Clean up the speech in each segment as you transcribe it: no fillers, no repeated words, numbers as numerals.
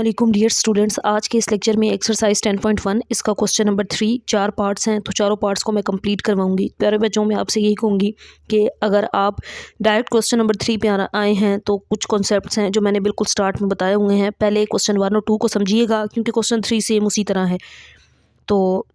अस्सलाम dear students, आज के इस लेक्चर में एक्सरसाइज 10.1 इसका क्वेश्चन नंबर 3 4 पार्ट्स हैं, तो चारों पार्ट्स को मैं कंप्लीट करवाऊंगी। प्यारे बच्चों, मैं आपसे यही कहूँगी कि अगर आप डायरेक्ट क्वेश्चन नंबर 3 पे आए हैं तो कुछ कॉन्सेप्ट्स हैं जो मैंने बिल्कुल स्टार्ट में बताए हुए हैं। पहले क्वेश्चन 1 और 2 को समझिएगा क्योंकि क्वेश्चन 3 सेम उसी तरह है। तो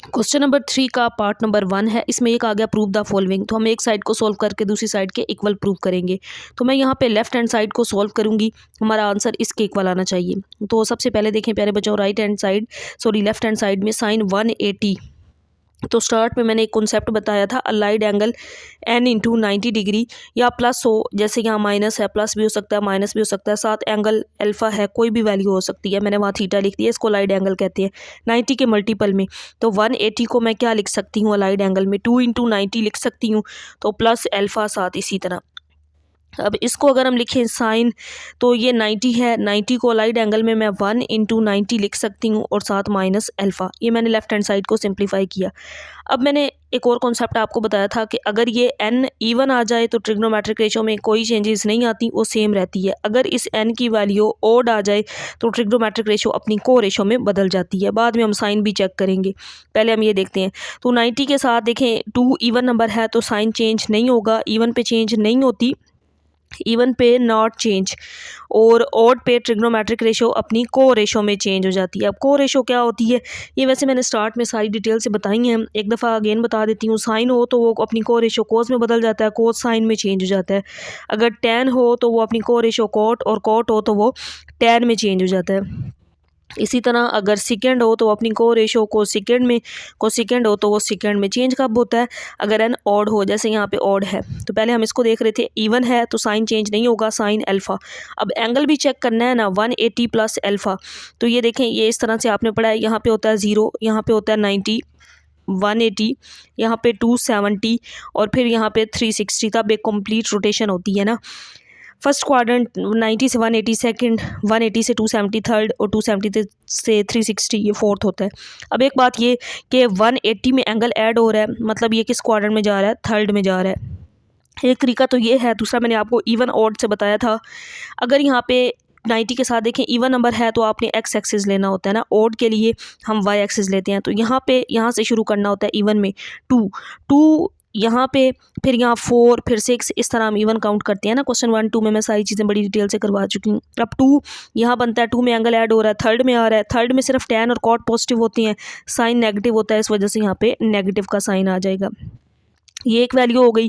क्वेश्चन नंबर 3 का पार्ट नंबर 1 है, इसमें एक आ गया प्रूव द फॉलोइंग। तो हम एक साइड को सॉल्व करके दूसरी साइड के इक्वल प्रूव करेंगे। तो मैं यहाँ पे लेफ्ट हैंड साइड को सॉल्व करूँगी, हमारा आंसर इसके इक्वल आना चाहिए। तो सबसे पहले देखें प्यारे बच्चों, लेफ्ट हैंड साइड में साइन 180। तो स्टार्ट में मैंने एक कॉन्सेप्ट बताया था, allied angle n into 90 degree या प्लस हो, जैसे यहाँ माइनस है, प्लस भी हो सकता है, माइनस भी हो सकता है, साथ एंगल अल्फा है, कोई भी वैल्यू हो सकती है। मैंने वहाँ थीटा लिख दिया, इसको अलाइड एंगल कहते हैं 90 के मल्टीपल में। तो 180 को मैं क्या लिख सकती हूँ अलाइड एंगल में, 2 इंटू 90 लिख सकती हूँ, तो प्लस अल्फा साथ इसी तरह। अब इसको अगर हम लिखें साइन, तो ये 90 है, 90 को अलाइड एंगल में मैं 1 इंटू 90 लिख सकती हूँ और साथ माइनस अल्फा। ये मैंने लेफ्ट हैंड साइड को सिंप्लीफाई किया। अब मैंने एक और कॉन्सेप्ट आपको बताया था कि अगर ये n इवन आ जाए तो ट्रिग्नोमेट्रिक रेशो में कोई चेंजेस नहीं आती, वो सेम रहती है। अगर इस n की वैल्यू ओड आ जाए तो ट्रिग्नोमेट्रिक रेशो अपनी को रेशो में बदल जाती है। बाद में हम साइन भी चेक करेंगे, पहले हम ये देखते हैं। तो 90 के साथ देखें 2 इवन नंबर है तो साइन चेंज नहीं होगा, इवन पे चेंज नहीं होती, इवन पे नॉट चेंज, और ऑड पे ट्रिग्नोमेट्रिक रेशो अपनी को रेशो में चेंज हो जाती है। अब को रेशो क्या होती है, ये वैसे मैंने स्टार्ट में सारी डिटेल से बताई हैं, एक दफ़ा अगेन बता देती हूँ। साइन हो तो वो अपनी को रेशो कोस में बदल जाता है, कोस साइन में चेंज हो जाता है। अगर टैन हो तो वो अपनी को रेशो कोट, और कोट हो तो वो टैन में चेंज हो जाता है। इसी तरह अगर सेकेंड हो तो अपनी को रेशो को सेकेंड में, को सेकेंड हो तो वो सेकेंड में चेंज कब होता है, अगर एन ऑड हो, जैसे यहाँ पे ऑड है। तो पहले हम इसको देख रहे थे, इवन है तो साइन चेंज नहीं होगा, साइन अल्फा। अब एंगल भी चेक करना है ना, 180 प्लस अल्फा। तो ये देखें, ये इस तरह से आपने पढ़ा है, यहाँ पे होता है 0, यहाँ पे होता है 90, 180, यहाँ पे 270 और फिर यहाँ पे 360। तब एक कंप्लीट रोटेशन होती है ना। फर्स्ट क्वाड्रेंट 90 से 180, सेकंड 180 से 270, थर्ड और 270 से 360, ये फोर्थ होता है। अब एक बात ये कि 180 में एंगल ऐड हो रहा है, मतलब ये किस क्वाड्रेंट में जा रहा है, थर्ड में जा रहा है। एक तरीका तो ये है। दूसरा मैंने आपको इवन ऑड से बताया था, अगर यहाँ पे 90 के साथ देखें इवन नंबर है तो आपने एक्स एक्सिस लेना होता है ना, ऑड के लिए हम वाई एक्सिस लेते हैं। तो यहाँ से शुरू करना होता है इवन में 2 यहाँ पे, फिर यहाँ 4, फिर 6, इस तरह हम इवन काउंट करते हैं ना। क्वेश्चन 1 2 में मैं सारी चीज़ें बड़ी डिटेल से करवा चुकी हूँ। अब 2 यहाँ बनता है, 2 में एंगल ऐड हो रहा है, थर्ड में आ रहा है, थर्ड में सिर्फ टैन और कॉट पॉजिटिव होती हैं, साइन नेगेटिव होता है, इस वजह से यहाँ पे नेगेटिव का साइन आ जाएगा। ये एक वैल्यू हो गई।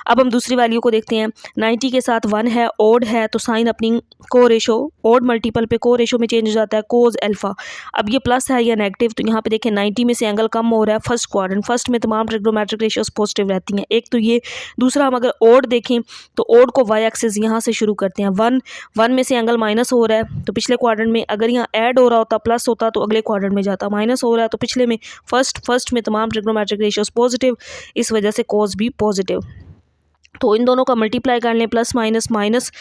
अब हम दूसरी वैल्यू को देखते हैं। 90 के साथ 1 है, ओड है, तो साइन अपनी को रेशो, ओड मल्टीपल पे को रेशो में चेंज हो जाता है, कोज अल्फा। अब ये प्लस है या नेगेटिव, तो यहाँ पे देखें 90 में से एंगल कम हो रहा है, फर्स्ट क्वाड्रेंट, फर्स्ट में तमाम ट्रिग्नोमेट्रिक रेशियोज पॉजिटिव रहती हैं। एक तो ये, दूसरा हम अगर ओड देखें तो ओड को वाई एक्सिस यहाँ से शुरू करते हैं। 1 में से एंगल माइनस हो रहा है तो पिछले क्वाड्रेंट में, अगर यहाँ ऐड हो रहा होता, प्लस होता, तो अगले क्वाड्रेंट में जाता, माइनस हो रहा है तो पिछले में, फर्स्ट में तमाम ट्रिग्नोमेट्रिक रेशियोज पॉजिटिव, इस वजह से कोस भी पॉजिटिव। तो इन दोनों का मल्टीप्लाई कर लें, प्लस माइनस माइनस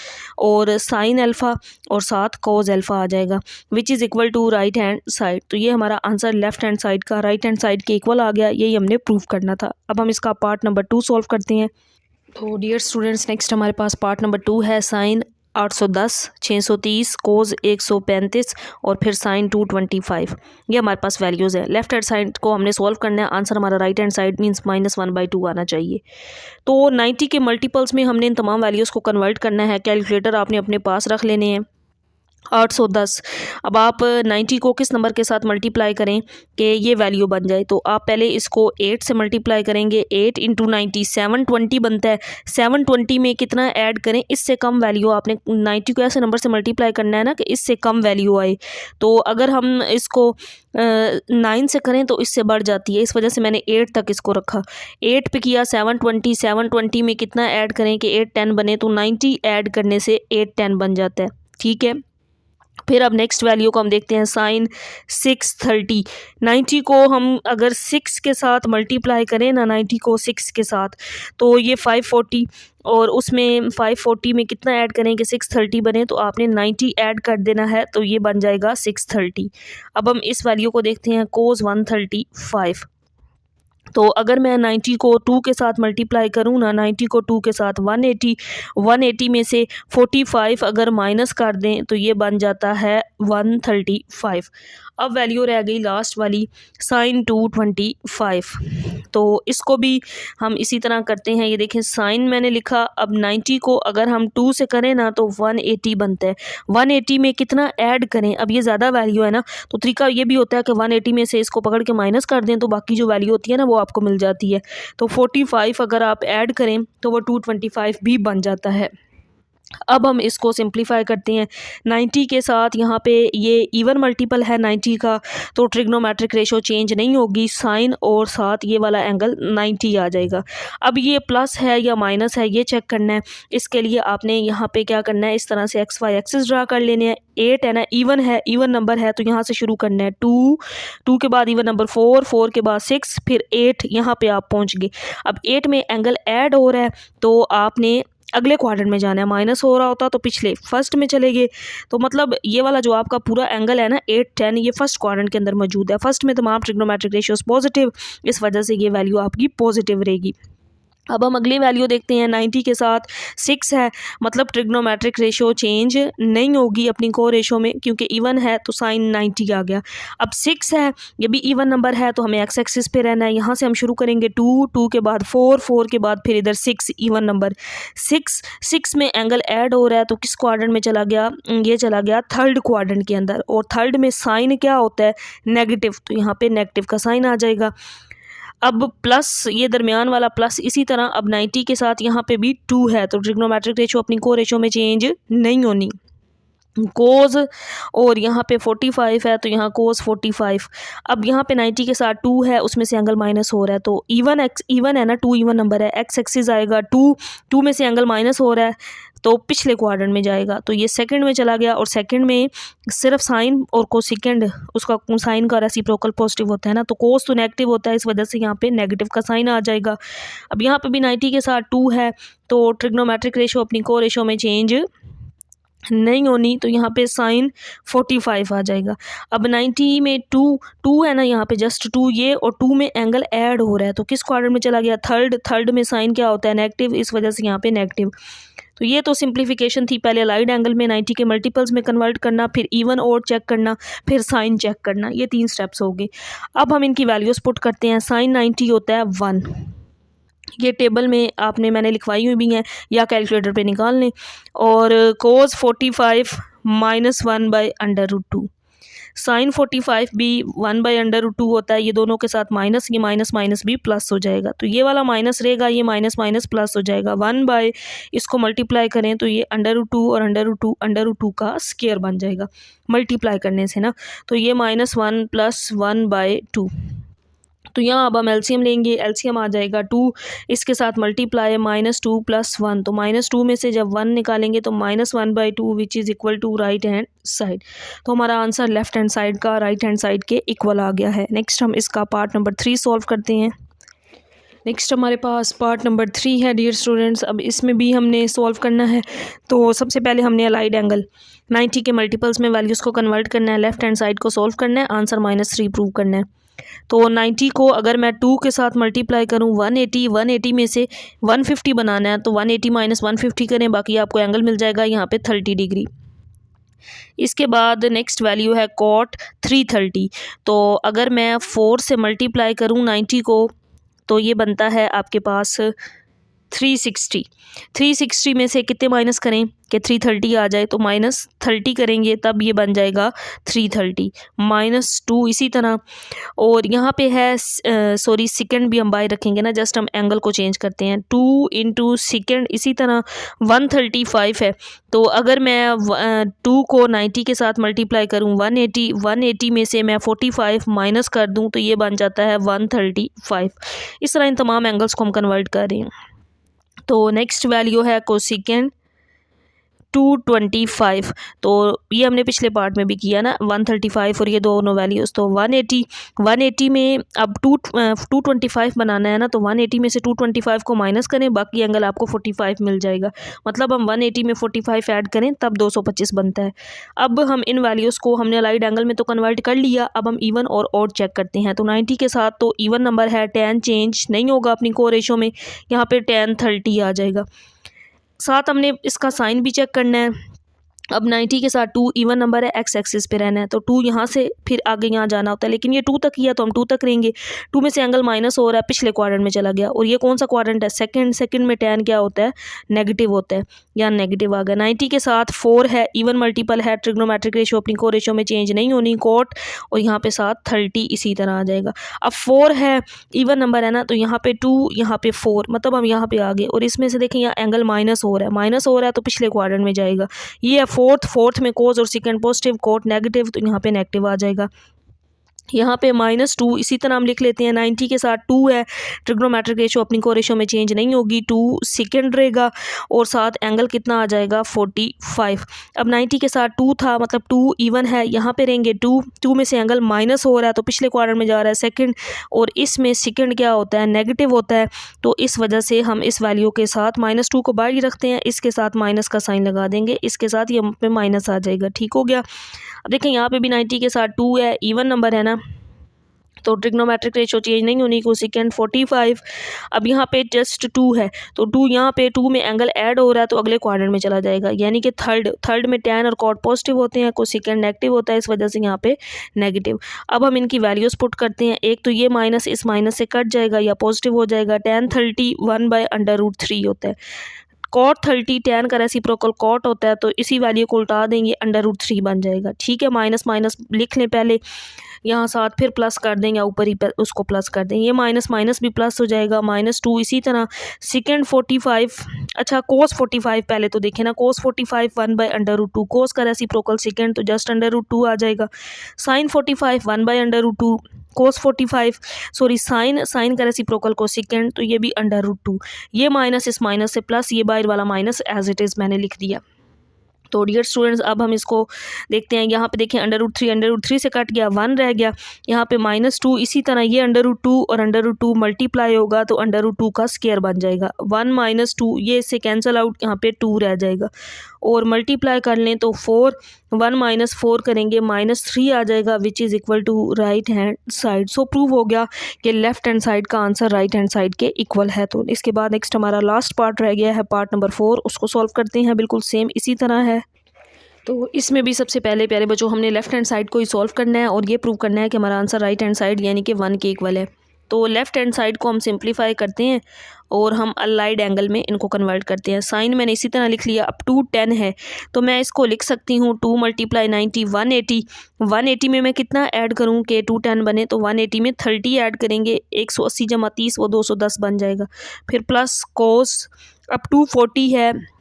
और साइन अल्फा और साथ कोज अल्फा आ जाएगा, which is equal to right hand side. तो ये हमारा आंसर लेफ्ट हैंड साइड का राइट हैंड साइड के इक्वल आ गया, यही हमने प्रूव करना था। अब हम इसका पार्ट नंबर 2 सॉल्व करते हैं। तो डियर स्टूडेंट्स, नेक्स्ट हमारे पास पार्ट नंबर 2 है, साइन 810, 630, कोज 135 और फिर साइन 225। ये हमारे पास वैल्यूज़ है। लेफ्ट हैंड साइड को हमने सॉल्व करना है, आंसर हमारा राइट हैंड साइड मींस -1/2 आना चाहिए। तो 90 के मल्टीपल्स में हमने इन तमाम वैल्यूज़ को कन्वर्ट करना है। कैलकुलेटर आपने अपने पास रख लेने हैं। 810, अब आप 90 को किस नंबर के साथ मल्टीप्लाई करें कि ये वैल्यू बन जाए, तो आप पहले इसको 8 से मल्टीप्लाई करेंगे। 8 इंटू 90 720 बनता है। 720 में कितना ऐड करें, इससे कम वैल्यू, आपने 90 को ऐसे नंबर से मल्टीप्लाई करना है ना कि इससे कम वैल्यू आए। तो अगर हम इसको 9 से करें तो इससे बढ़ जाती है, इस वजह से मैंने 8 तक इसको रखा। 8 पे किया 720 में कितना ऐड करें कि 8 10 बने, तो 90 ऐड करने से 8 10 बन जाता है। ठीक है, फिर अब नेक्स्ट वैल्यू को हम देखते हैं, साइन 630। 90 को हम अगर 6 के साथ मल्टीप्लाई करें ना, 90 को 6 के साथ, तो ये 540, और उसमें 540 में कितना ऐड करें कि 630 बने, तो आपने 90 ऐड कर देना है, तो ये बन जाएगा 630। अब हम इस वैल्यू को देखते हैं, कोस 135। तो अगर मैं 90 को 2 के साथ मल्टीप्लाई करूँ ना, 90 को 2 के साथ 180, 180 में से 45 अगर माइनस कर दें तो ये बन जाता है 135। अब वैल्यू रह गई लास्ट वाली साइन 225। तो इसको भी हम इसी तरह करते हैं। ये देखें साइन मैंने लिखा, अब 90 को अगर हम 2 से करें ना तो 180 बनता है। 180 में कितना ऐड करें, अब ये ज़्यादा वैल्यू है ना, तो तरीका ये भी होता है कि 180 में से इसको पकड़ के माइनस कर दें तो बाकी जो वैल्यू होती है ना वो आपको मिल जाती है। तो 45 अगर आप ऐड करें तो वो 225 भी बन जाता है। अब हम इसको सिंप्लीफाई करते हैं। 90 के साथ यहाँ पे ये इवन मल्टीपल है 90 का, तो ट्रिग्नोमेट्रिक रेशो चेंज नहीं होगी, साइन और साथ ये वाला एंगल 90 आ जाएगा। अब ये प्लस है या माइनस है ये चेक करना है। इसके लिए आपने यहाँ पे क्या करना है, इस तरह से एक्स वाई एक्सिस ड्रा कर लेने हैं। 8 है ना, इवन है, इवन नंबर है, तो यहाँ से शुरू करना है 2, 2 के बाद इवन नंबर 4, 4 के बाद 6, फिर 8, यहाँ पे आप पहुँच गए। अब 8 में एंगल ऐड हो रहा है तो आपने अगले क्वाड्रेंट में जाना है। माइनस हो रहा होता तो पिछले फर्स्ट में चले गए। तो मतलब ये वाला जो आपका पूरा एंगल है ना 8, 10, ये फर्स्ट क्वाड्रेंट के अंदर मौजूद है। फर्स्ट में तमाम ट्रिग्नोमेट्रिक रेशियोज पॉजिटिव, इस वजह से ये वैल्यू आपकी पॉजिटिव रहेगी। अब हम अगली वैल्यू देखते हैं। 90 के साथ 6 है, मतलब ट्रिग्नोमेट्रिक रेशो चेंज नहीं होगी अपनी को रेशो में, क्योंकि इवन है तो साइन 90 आ गया। अब 6 है, ये भी इवन नंबर है तो हमें एक्स एक्सिस पे रहना है। यहाँ से हम शुरू करेंगे 2, 2 के बाद 4, 4 के बाद फिर इधर 6, इवन नंबर 6 में एंगल ऐड हो रहा है तो किस क्वाड्रेंट में चला गया, ये चला गया थर्ड क्वाड्रेंट के अंदर। और थर्ड में साइन क्या होता है, नेगेटिव, तो यहाँ पे नेगेटिव का साइन आ जाएगा। अब प्लस, ये दरमियान वाला प्लस, इसी तरह अब 90 के साथ यहाँ पे भी 2 है तो ट्रिग्नोमेट्रिक रेशो अपनी को रेशो में चेंज नहीं होनी। कोस और यहाँ पे 45 है तो यहाँ कोस 45। अब यहाँ पे 90 के साथ 2 है, उसमें से एंगल माइनस हो रहा है तो इवन है ना, 2 इवन नंबर है, एक्स एक्सिस आएगा 2 में से एंगल माइनस हो रहा है तो पिछले क्वाड्रेंट में जाएगा, तो ये सेकंड में चला गया। और सेकंड में सिर्फ साइन और कोसेकेंड, उसका साइन का रेसिप्रोकल पॉजिटिव होता है ना, तो कोस तो नेगेटिव होता है, इस वजह से यहाँ पे नेगेटिव का साइन आ जाएगा। अब यहाँ पे भी 90 के साथ 2 है तो ट्रिग्नोमेट्रिक रेशो अपनी को रेशो में चेंज नहीं होनी, तो यहाँ पे साइन 45 आ जाएगा। अब 90 में 2 है ना, यहाँ पे जस्ट 2 ये, और 2 में एंगल ऐड हो रहा है तो किस क्वाड्रेंट में चला गया, थर्ड में साइन क्या होता है, नेगेटिव, इस वजह से यहाँ पे नेगेटिव। तो ये तो सिंप्लीफिकेशन थी, पहले अलाइड एंगल में 90 के मल्टीपल्स में कन्वर्ट करना, फिर इवन और चेक करना, फिर साइन चेक करना, ये 3 स्टेप्स हो गए। अब हम इनकी वैल्यूज़ पुट करते हैं। साइन 90 होता है 1, ये टेबल में मैंने लिखवाई हुई भी हैं, या कैलकुलेटर पे निकाल लें। और कोस 45 -1 बाई √2, साइन 45 भी 1 बाई √2 होता है। ये दोनों के साथ माइनस, ये माइनस माइनस भी प्लस हो जाएगा, तो ये वाला माइनस रहेगा, ये माइनस माइनस प्लस हो जाएगा। 1 बाई, इसको मल्टीप्लाई करें तो ये √2 और √2 का स्क्वायर बन जाएगा मल्टीप्लाई करने से ना, तो ये -1 + 1/2। तो यहाँ अब हम एलसीएम लेंगे, एलसीएम आ जाएगा 2, इसके साथ मल्टीप्लाई -2 + 1, तो -2 में से जब 1 निकालेंगे तो -1/2 which is equal to right hand side. तो हमारा आंसर लेफ्ट हैंड साइड का राइट हैंड साइड के इक्वल आ गया है। नेक्स्ट हम इसका पार्ट नंबर 3 सॉल्व करते हैं। नेक्स्ट हमारे पास पार्ट नंबर 3 है डियर स्टूडेंट्स। अब इसमें भी हमने सॉल्व करना है। तो सबसे पहले हमने अलाइड एंगल 90 के मल्टीपल्स में वैल्यूज़ को कन्वर्ट करना है, लेफ्ट हैंड साइड को सॉल्व करना है, आंसर -3 प्रूव करना है। तो 90 को अगर मैं 2 के साथ मल्टीप्लाई करूं, 180 में से 150 बनाना है तो 180 - 150 करें, बाकी आपको एंगल मिल जाएगा यहाँ पे 30 डिग्री। इसके बाद नेक्स्ट वैल्यू है कॉट 330। तो अगर मैं 4 से मल्टीप्लाई करूं 90 को तो ये बनता है आपके पास 360 में से कितने माइनस करें कि 330 आ जाए, तो -30 करेंगे तब ये बन जाएगा 330 -2 इसी तरह। और यहाँ पे है सॉरी सेकंड भी हम बाय रखेंगे ना, जस्ट हम एंगल को चेंज करते हैं, 2 × सेकंड, इसी तरह 135 है। तो अगर मैं 2 को 90 के साथ मल्टीप्लाई करूँ 180 में से मैं 45 माइनस कर दूँ तो ये बन जाता है 135। इस तरह इन तमाम एंगल्स को हम कन्वर्ट कर रहे हैं। तो नेक्स्ट वैल्यू है कोसेकेंड 225। तो ये हमने पिछले पार्ट में भी किया ना, 135 और ये दोनों वैल्यूज़, तो 180 में अब 225 बनाना है ना, तो 180 में से 225 को माइनस करें, बाकी एंगल आपको 45 मिल जाएगा। मतलब हम 180 में 45 ऐड करें तब 225 बनता है। अब हम इन वैल्यूज़ को हमने अलाइड एंगल में तो कन्वर्ट कर लिया, अब हम इवन और ऑड चेक करते हैं। तो 90 के साथ तो इवन नंबर है, tan चेंज नहीं होगा अपनी को रेशो में, यहाँ पे tan 30 आ जाएगा। साथ हमने इसका साइन भी चेक करना है। अब 90 के साथ 2 इवन नंबर है, एक्स एक्सिस पे रहना है, तो 2 यहाँ से फिर आगे यहाँ जाना होता है, लेकिन ये 2 तक ही है तो हम 2 तक रहेंगे। 2 में से एंगल माइनस हो रहा है, पिछले क्वाड्रेंट में चला गया, और ये कौन सा क्वाड्रेंट है, सेकंड में tan क्या होता है, नेगेटिव होता है, यहाँ नेगेटिव आ गया। 90 के साथ 4 है, इवन मल्टीपल है, ट्रिग्नोमेट्रिक रेशो अपनी को रेशो में चेंज नहीं होनी, कोट, और यहाँ पे साथ 30 इसी तरह आ जाएगा। अब 4 है, इवन नंबर है ना, तो यहाँ पे 2, यहाँ पे 4, मतलब हम यहाँ पे आ गए, और इसमें से देखें यहाँ एंगल माइनस हो रहा है तो पिछले क्वाड्रेंट में जाएगा। ये है फोर्थ में कोस और सेकंड पॉजिटिव, कोट नेगेटिव, तो यहाँ पे नेगेटिव आ जाएगा। यहाँ पे -2 इसी तरह हम लिख लेते हैं। 90 के साथ 2 है, ट्रिग्नोमेट्रिक रेशो अपनी को रेशो में चेंज नहीं होगी, 2 सेकंड रहेगा, और साथ एंगल कितना आ जाएगा 45। अब 90 के साथ 2 था, मतलब 2 इवन है, यहाँ पे रहेंगे 2 में से एंगल माइनस हो रहा है तो पिछले क्वाड्रेंट में जा रहा है सेकंड, और इसमें सेकंड क्या होता है, नेगेटिव होता है, तो इस वजह से हम इस वैल्यू के साथ -2 को बाहर ही रखते हैं, इसके साथ माइनस का साइन लगा देंगे, इसके साथ ये पे माइनस आ जाएगा। ठीक हो गया। अब देखें यहाँ पे भी 90 के साथ 2 है, इवन नंबर है ना, तो ट्रिग्नोमेट्रिक रेशो चेंज नहीं होनी, को सेकेंड 45। अब यहाँ पे जस्ट 2 है, तो 2 यहाँ पे 2 में एंगल ऐड हो रहा है तो अगले क्वाड्रेंट में चला जाएगा, यानी कि थर्ड में tan और cot पॉजिटिव होते हैं, को सेकेंड नेगेटिव होता है, इस वजह से यहाँ पे नेगेटिव। अब हम इनकी वैल्यूज़ पुट करते हैं। एक तो ये माइनस इस माइनस से कट जाएगा या पॉजिटिव हो जाएगा। tan 30 1/√3 होता है। cot 30 tan का रेसिप्रोकल cot होता है, तो इसी वैल्यू को उल्टा देंगे, √3 बन जाएगा। ठीक है, माइनस माइनस लिख लें पहले, यहाँ साथ फिर प्लस कर देंगे, ऊपर ही उसको प्लस कर देंगे, ये माइनस माइनस भी प्लस हो जाएगा, -2 इसी तरह। सेकेंड 45, अच्छा cos 45 पहले तो देखें ना, cos 45 1/√2, cos का रेसिप्रोकल सेकेंड तो जस्ट √2 आ जाएगा। sin 45 1/√2, cos 45 सॉरी साइन का रेसिप्रोकल को सेकेंड, तो ये भी √2, ये माइनस इस माइनस से प्लस, ये बाहर वाला माइनस एज इट इज़ मैंने लिख दिया। तो डियर स्टूडेंट्स अब हम इसको देखते हैं। यहाँ पे देखें √3 से कट गया, 1 रह गया, यहाँ पे -2 इसी तरह, ये √2 और √2 मल्टीप्लाई होगा तो √2 का स्क्वायर बन जाएगा। 1 - 2 ये इससे कैंसिल आउट, यहाँ पे 2 रह जाएगा, और मल्टीप्लाई कर लें तो 4, 1 - 4 करेंगे -3 आ जाएगा, which is equal to right hand side. So prove हो गया कि लेफ्ट हैंड साइड का आंसर राइट हैंड साइड के इक्वल है। तो इसके बाद नेक्स्ट हमारा लास्ट पार्ट रह गया है, पार्ट नंबर 4, उसको सॉल्व करते हैं। बिल्कुल सेम इसी तरह है। तो इसमें भी सबसे पहले प्यारे बच्चों हमने लेफ्ट हैंड साइड को ही सॉल्व करना है और ये प्रूव करना है कि हमारा आंसर राइट हैंड साइड यानी कि 1 के इक्वल है। तो लेफ्ट हैंड साइड को हम सिंप्लीफाई करते हैं और हम अलाइड एंगल में इनको कन्वर्ट करते हैं। साइन मैंने इसी तरह लिख लिया। अब 2 10 है तो मैं इसको लिख सकती हूँ 2 × 90 180। 180 में मैं कितना ऐड करूँ कि 2 10 बने, तो 180 में 30 ऐड करेंगे, 180 × 30 वो 210 बन जाएगा। फिर प्लस कोस, अब 240 है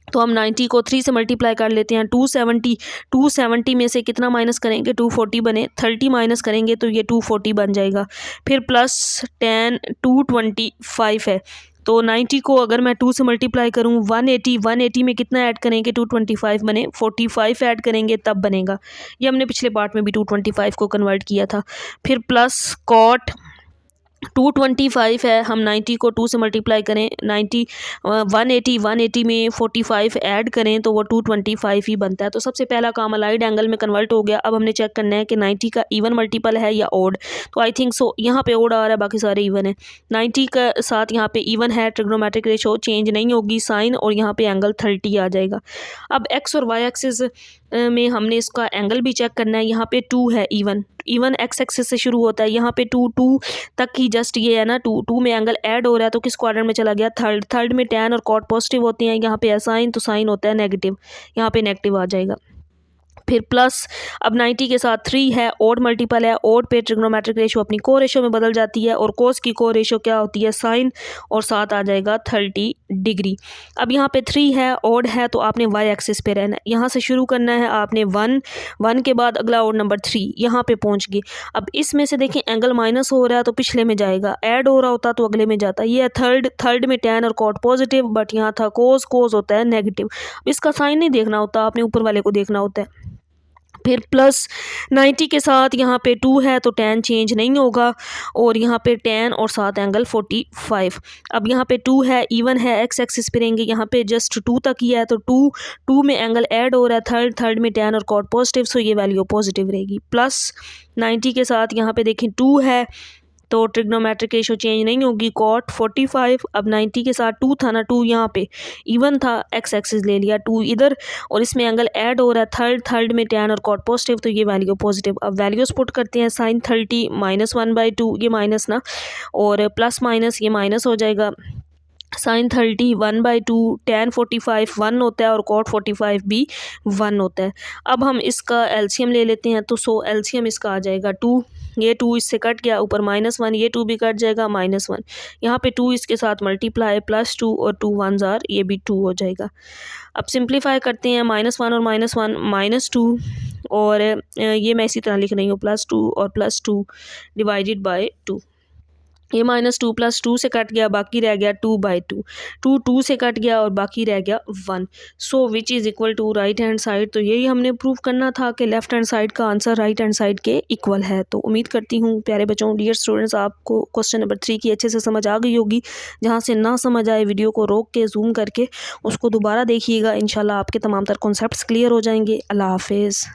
तो हम 90 को 3 से मल्टीप्लाई कर लेते हैं। 270 में से कितना माइनस करेंगे, 240 बने, 30 माइनस करेंगे तो ये 240 बन जाएगा। फिर प्लस 10 225 है, तो 90 को अगर मैं 2 से मल्टीप्लाई करूँ 180 में कितना ऐड करेंगे, 225 बने, 45 ऐड करेंगे तब बनेगा। ये हमने पिछले पार्ट में भी 225 को कन्वर्ट किया था। फिर प्लस कॉट 225 है, हम 90 को 2 से मल्टीप्लाई करें, 180 में 45 ऐड करें तो वो 225 ही बनता है। तो सबसे पहला काम अलाइड एंगल में कन्वर्ट हो गया। अब हमने चेक करना है कि 90 का इवन मल्टीपल है या ओड। तो आई थिंक सो यहाँ पे ओड आ रहा है, बाकी सारे इवन है। 90 का साथ यहाँ पे इवन है, ट्रिग्नोमेट्रिक रेशो चेंज नहीं होगी, साइन, और यहाँ पे एंगल 30 आ जाएगा। अब एक्स और वाई एक्सिस में हमने इसका एंगल भी चेक करना है। यहाँ पे 2 है, इवन एक्स एक्सिस से शुरू होता है, यहाँ पे 2 तक ही जस्ट ये है ना, 2 में एंगल ऐड हो रहा है तो किस क्वाड्रेंट में चला गया, थर्ड में tan और cot पॉजिटिव होते हैं, यहाँ पे साइन, तो साइन होता है नेगेटिव, यहाँ पे नेगेटिव आ जाएगा। फिर प्लस अब 90 के साथ 3 है, ओड मल्टीपल है, ओड पे ट्रिग्नोमेट्रिक रेशो अपनी को रेशो में बदल जाती है और कोस की को रेशो क्या होती है साइन, और साथ आ जाएगा 30 डिग्री। अब यहाँ पे 3 है, ओड है, तो आपने वाई एक्सिस पे रहना है, यहाँ से शुरू करना है आपने 1 के बाद अगला ओड नंबर 3 यहाँ पे पहुँच गए। अब इसमें से देखें एंगल माइनस हो रहा है तो पिछले में जाएगा, ऐड हो रहा होता तो अगले में जाता। ये है थर्ड में tan और cot पॉजिटिव, बट यहाँ था कोस होता है नेगेटिव। इसका साइन नहीं देखना होता, आपने ऊपर वाले को देखना होता है। फिर प्लस 90 के साथ यहाँ पे 2 है तो tan चेंज नहीं होगा, और यहाँ पे tan और साथ एंगल 45। अब यहाँ पे 2 है, इवन है, एक्स एक्सिस पे रहेंगे, यहाँ पे जस्ट 2 तक ही है तो 2 में एंगल ऐड हो रहा है, थर्ड में tan और cot पॉजिटिव, सो ये वैल्यू पॉजिटिव रहेगी। प्लस 90 के साथ यहाँ पे देखें 2 है तो ट्रिग्नोमेट्रिक रेशो चेंज नहीं होगी, cot 45। अब 90 के साथ 2 था ना, 2 यहाँ पे इवन था, एक्स एक्सिस ले लिया, 2 इधर, और इसमें एंगल ऐड हो रहा है, थर्ड में tan और cot पॉजिटिव, तो ये वैल्यू पॉजिटिव। अब वैल्यूज पुट करते हैं, साइन 30 -1/2, ये माइनस ना, और प्लस माइनस ये माइनस हो जाएगा, साइन 30 1/2, tan 45 1 होता है और cot 45 भी 1 होता है। अब हम इसका एलसीएम ले लेते हैं, तो सो एलसीएम इसका आ जाएगा 2, ये 2 इससे कट गया, ऊपर -1, ये 2 भी कट जाएगा, -1, यहाँ पे 2 इसके साथ मल्टीप्लाई, +2 और 2 1s आर, ये भी 2 हो जाएगा। अब सिंप्लीफाई करते हैं, -1 और -1 -2, और ये मैं इसी तरह लिख रही हूँ, +2 और +2 डिवाइडेड बाई 2। ये -2 + 2 से कट गया, बाकी रह गया 2/2, 2 से कट गया और बाकी रह गया 1। So which is equal to right hand side. तो यही हमने प्रूव करना था कि लेफ्ट हैंड साइड का आंसर राइट हैंड साइड के इक्वल है। तो उम्मीद करती हूँ प्यारे बच्चों, डियर स्टूडेंट्स, आपको क्वेश्चन नंबर 3 की अच्छे से समझ आ गई होगी। जहाँ से ना समझ आए वीडियो को रोक के जूम करके उसको दोबारा देखिएगा, इंशाल्लाह आपके तमाम तर कॉन्सेप्ट्स क्लियर हो जाएंगे। अल्लाह हाफिज़।